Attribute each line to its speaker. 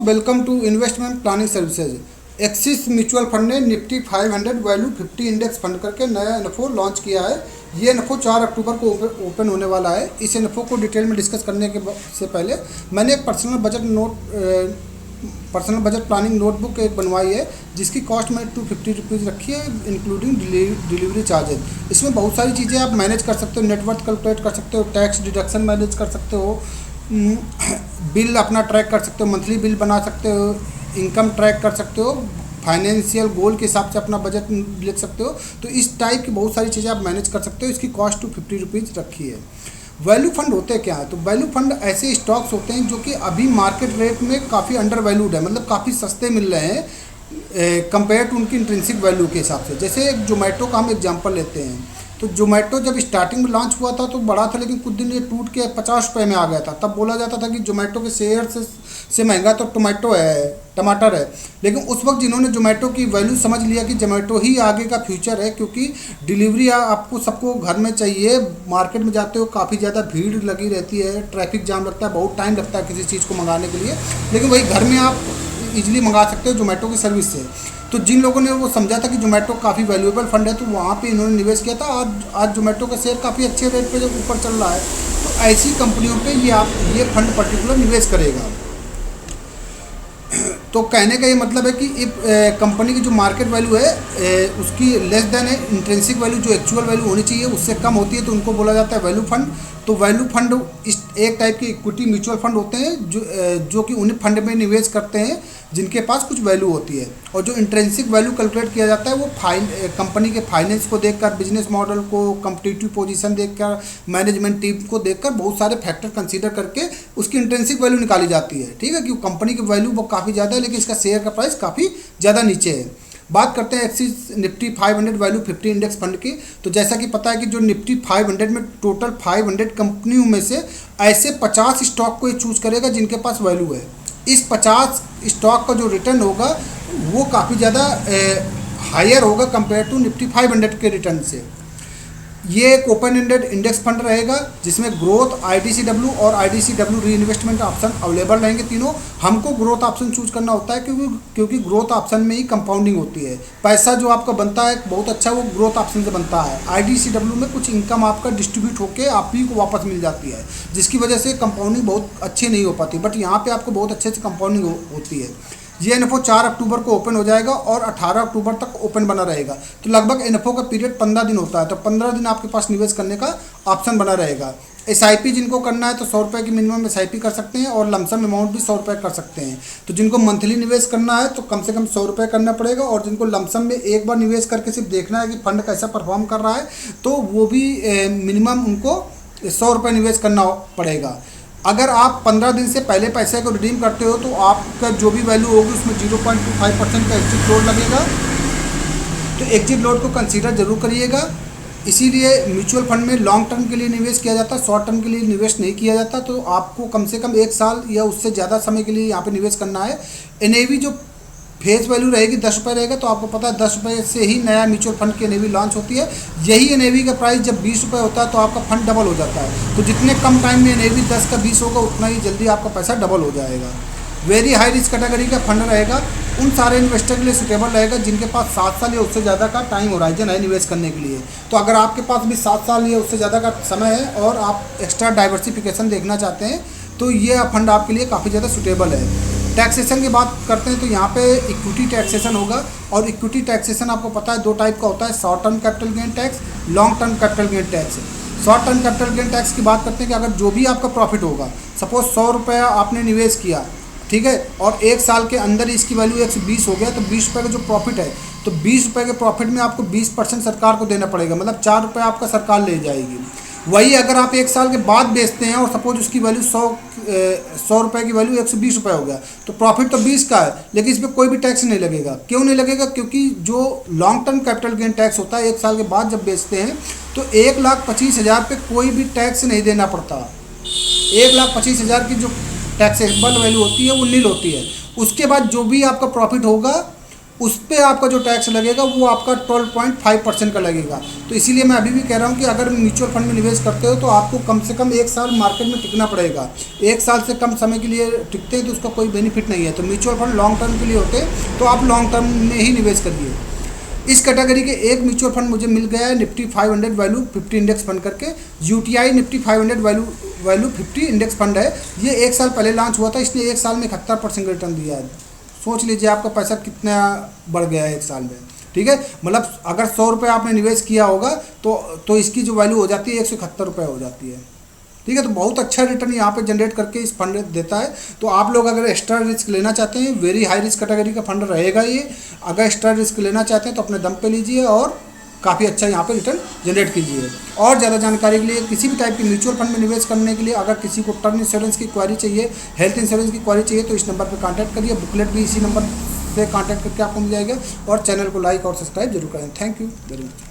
Speaker 1: Welcome to investment planning services. Axis mutual fund ने Nifty 500 value 50 index fund करके नया NFO launch किया है। ये एनएफओ 4 अक्टूबर को ओपन होने वाला है। इस एनएफओ को डिटेल में डिस्कस करने के से पहले मैंने एक पर्सनल बजट प्लानिंग नोटबुक एक बनवाई है, जिसकी कॉस्ट मैंने 250 रुपीज़ रखी है, इंक्लूडिंग डिलीवरी चार्जेस। इसमें बहुत सारी चीज़ें आप मैनेज कर सकते हो, नेटवर्थ कैलकुलेट कर सकते हो, टैक्स डिडक्शन मैनेज कर सकते हो, बिल अपना ट्रैक कर सकते हो, मंथली बिल बना सकते हो, इनकम ट्रैक कर सकते हो, फाइनेंशियल गोल के हिसाब से अपना बजट लिख सकते हो। तो इस टाइप की बहुत सारी चीज़ें आप मैनेज कर सकते हो। इसकी कॉस्ट 250 रुपीज़ रखी है। वैल्यू फंड होते क्या है? तो वैल्यू फंड ऐसे स्टॉक्स होते हैं जो कि अभी मार्केट रेट में काफ़ी अंडर वैल्यूड है, मतलब काफ़ी सस्ते मिल रहे हैं कंपेयर टू उनकी इंट्रिंसिक वैल्यू के हिसाब से। जैसे एक जोमेटो का हम एग्जांपल लेते हैं, तो जोमेटो जब स्टार्टिंग में लॉन्च हुआ था तो बड़ा था, लेकिन कुछ दिन ये टूट के 50 रुपये में आ गया था। तब बोला जाता था कि जोमेटो के शेयर से महंगा तो टमाटर है। लेकिन उस वक्त जिन्होंने जोमेटो की वैल्यू समझ लिया कि जोमेटो ही आगे का फ्यूचर है, क्योंकि डिलीवरी आपको सबको घर में चाहिए, मार्केट में जाते हो काफ़ी ज़्यादा भीड़ लगी रहती है, ट्रैफिक जाम लगता है, बहुत टाइम लगता है किसी चीज़ को मंगाने के लिए, लेकिन वही घर में आप इजीली मंगा सकते हो जोमेटो की सर्विस से। तो जिन लोगों ने वो समझा था कि जोमेटो काफ़ी वैल्यूएबल फंड है, तो वहाँ पे इन्होंने निवेश किया था। आज जोमेटो का शेयर काफ़ी अच्छे रेट पे जब ऊपर चल रहा है, तो ऐसी कंपनियों पे ये फंड पर्टिकुलर निवेश करेगा। तो कहने का ये मतलब है कि कंपनी की जो मार्केट वैल्यू है उसकी लेस देन है इंट्रिंसिक वैल्यू, जो एक्चुअल वैल्यू होनी चाहिए उससे कम होती है, तो उनको बोला जाता है वैल्यू फंड। तो वैल्यू फंड एक टाइप के इक्विटी म्यूचुअल फंड होते हैं जो कि उन्हीं फंड में निवेश करते हैं जिनके पास कुछ वैल्यू होती है। और जो इंट्रिंसिक वैल्यू कैलकुलेट किया जाता है वो कंपनी के फाइनेंस को देखकर, बिजनेस मॉडल को, कम्पिटिटिव पोजीशन देखकर, मैनेजमेंट टीम को देखकर, बहुत सारे फैक्टर कंसीडर करके उसकी इंट्रिंसिक वैल्यू निकाली जाती है। ठीक है, क्योंकि कंपनी की वैल्यू वो काफ़ी ज़्यादा है, लेकिन इसका शेयर का प्राइस काफ़ी ज़्यादा नीचे है। बात करते हैं axis Nifty 500 value 50 index fund की। तो जैसा कि पता है कि जो निफ्टी 500 में टोटल 500 कंपनियों में से ऐसे 50 स्टॉक को ये चूज करेगा जिनके पास वैल्यू है। इस 50 स्टॉक का जो रिटर्न होगा वो काफ़ी ज़्यादा हायर होगा कंपेयर टू निफ्टी 500 के रिटर्न से। ये एक ओपन एंडेड इंडेक्स फंड रहेगा जिसमें ग्रोथ, आईडीसीडब्ल्यू और आईडीसीडब्ल्यू री इन्वेस्टमेंट ऑप्शन अवेलेबल रहेंगे तीनों। हमको ग्रोथ ऑप्शन चूज करना होता है क्योंकि ग्रोथ ऑप्शन में ही कंपाउंडिंग होती है। पैसा जो आपका बनता है बहुत अच्छा, वो ग्रोथ ऑप्शन से बनता है। आईडीसीडब्ल्यू में कुछ इनकम आपका डिस्ट्रीब्यूट होकर आप ही को वापस मिल जाती है, जिसकी वजह से कंपाउंडिंग बहुत अच्छी नहीं हो पाती, बट यहाँ पर आपको बहुत अच्छे से कंपाउंडिंग होती है। ये एनएफओ 4 अक्टूबर को ओपन हो जाएगा और 18 अक्टूबर तक ओपन बना रहेगा। तो लगभग एनएफओ का पीरियड 15 दिन होता है, तो 15 दिन आपके पास निवेश करने का ऑप्शन बना रहेगा। एसआईपी जिनको करना है तो 100 रुपये की मिनिमम एसआईपी कर सकते हैं और लमसम अमाउंट भी 100 रुपये कर सकते हैं। तो जिनको मंथली निवेश करना है तो कम से कम 100 रुपये करना पड़ेगा, और जिनको लमसम में एक बार निवेश करके सिर्फ देखना है कि फंड कैसा परफॉर्म कर रहा है, तो वो भी मिनिमम उनको 100 रुपये निवेश करना पड़ेगा। अगर आप 15 दिन से पहले पैसे को रिडीम करते हो तो आपका जो भी वैल्यू होगी उसमें 0.25% का एग्जिट लोड लगेगा। तो एग्जिट लोड को कंसीडर जरूर करिएगा। इसीलिए म्यूचुअल फंड में लॉन्ग टर्म के लिए निवेश किया जाता है, शॉर्ट टर्म के लिए निवेश नहीं किया जाता। तो आपको कम से कम 1 साल या उससे ज़्यादा समय के लिए यहाँ पे निवेश करना है। एनएवी जो फेस वैल्यू रहेगी 10 रुपये रहेगा, तो आपको पता है 10 रुपये से ही नया म्यूचुअल फंड की एनएवी लॉन्च होती है। यही एनएवी का प्राइस जब 20 रुपये होता है तो आपका फंड डबल हो जाता है। तो जितने कम टाइम में एनएवी 10 का 20 होगा, उतना ही जल्दी आपका पैसा डबल हो जाएगा। वेरी हाई रिस्क कैटेगरी का फंड रहेगा, उन सारे इन्वेस्टर के लिए सुटेबल रहेगा जिनके पास 7 साल या उससे ज़्यादा का टाइम होराइजन है निवेश करने के लिए। तो अगर आपके पास भी 7 साल या उससे ज़्यादा का समय है और आप एक्स्ट्रा डाइवर्सिफिकेशन देखना चाहते हैं, तो ये फंड आपके लिए काफ़ी ज़्यादा सुटेबल है। टैक्सेशन की बात करते हैं तो यहाँ पे इक्विटी टैक्सेशन होगा, और इक्विटी टैक्सेशन आपको पता है 2 टाइप का होता है, short term capital gain tax, long term capital gain tax. Short term capital gain tax की बात करते हैं कि अगर जो भी आपका प्रॉफिट होगा, सपोज 100 रुपया आपने निवेश किया, ठीक है, और 1 साल के अंदर इसकी वैल्यू 120 हो गया, तो 20 रुपये का जो प्रॉफिट है, तो 20 रुपये के प्रॉफिट में आपको 20% सरकार को देना पड़ेगा, मतलब 4 रुपये आपका सरकार ले जाएगी। वही अगर आप 1 साल के बाद बेचते हैं और सपोज उसकी वैल्यू 100 रुपये की वैल्यू 120 रुपये हो गया, तो प्रॉफिट तो 20 का है, लेकिन इसमें कोई भी टैक्स नहीं लगेगा। क्यों नहीं लगेगा? क्योंकि जो long term capital gain tax होता है 1 साल के बाद जब बेचते हैं, तो 1,25,000 पे कोई भी टैक्स नहीं देना पड़ता। 1,25,000 की जो टैक्सेबल वैल्यू होती है वो नील होती है। उसके बाद जो भी आपका प्रॉफिट होगा उस पर आपका जो टैक्स लगेगा वो आपका 12.5% का लगेगा। तो इसीलिए मैं अभी भी कह रहा हूँ कि अगर म्यूचुअल फंड में निवेश करते हो तो आपको कम से कम 1 साल मार्केट में टिकना पड़ेगा। 1 साल से कम समय के लिए टिकते हैं तो उसका कोई बेनिफिट नहीं है। तो म्यूचुअल फंड लॉन्ग टर्म के लिए होते हैं, तो आप लॉन्ग टर्म में ही निवेश करिए। इस कैटेगरी के एक म्यूचुअल फंड मुझे मिल गया है निफ्टी 500 वैल्यू 50 इंडेक्स फंड करके। UTI Nifty 500 value 50 index fund है। ये 1 साल पहले लॉन्च हुआ था, इसने 1 साल में 71% का रिटर्न दिया है। सोच लीजिए आपका पैसा कितना बढ़ गया है 1 साल में। ठीक है, मतलब अगर 100 रुपये आपने निवेश किया होगा तो इसकी जो वैल्यू हो जाती है 171 रुपये हो जाती है। ठीक है, तो बहुत अच्छा रिटर्न यहाँ पे जनरेट करके इस फंड देता है। तो आप लोग अगर एक्स्ट्रा रिस्क लेना चाहते हैं, वेरी हाई रिस्क कैटेगरी का फंड रहेगा ये। अगर एक्स्ट्रा रिस्क लेना चाहते हैं तो अपने दम पे लीजिए और काफ़ी अच्छा यहाँ पे रिटर्न जनरेट कीजिए। और ज़्यादा जानकारी के लिए, किसी भी टाइप की म्यूचुअल फंड में निवेश करने के लिए, अगर किसी को टर्म इंश्योरेंस की क्वारी चाहिए, हेल्थ इंश्योरेंस की क्वारी चाहिए, तो इस नंबर पर कॉन्टैक्ट करिए। बुकलेट भी इसी नंबर से कॉन्टैक्ट करके आपको मिल जाएगा। और चैनल को लाइक और सब्सक्राइब जरूर करें। Thank you very much.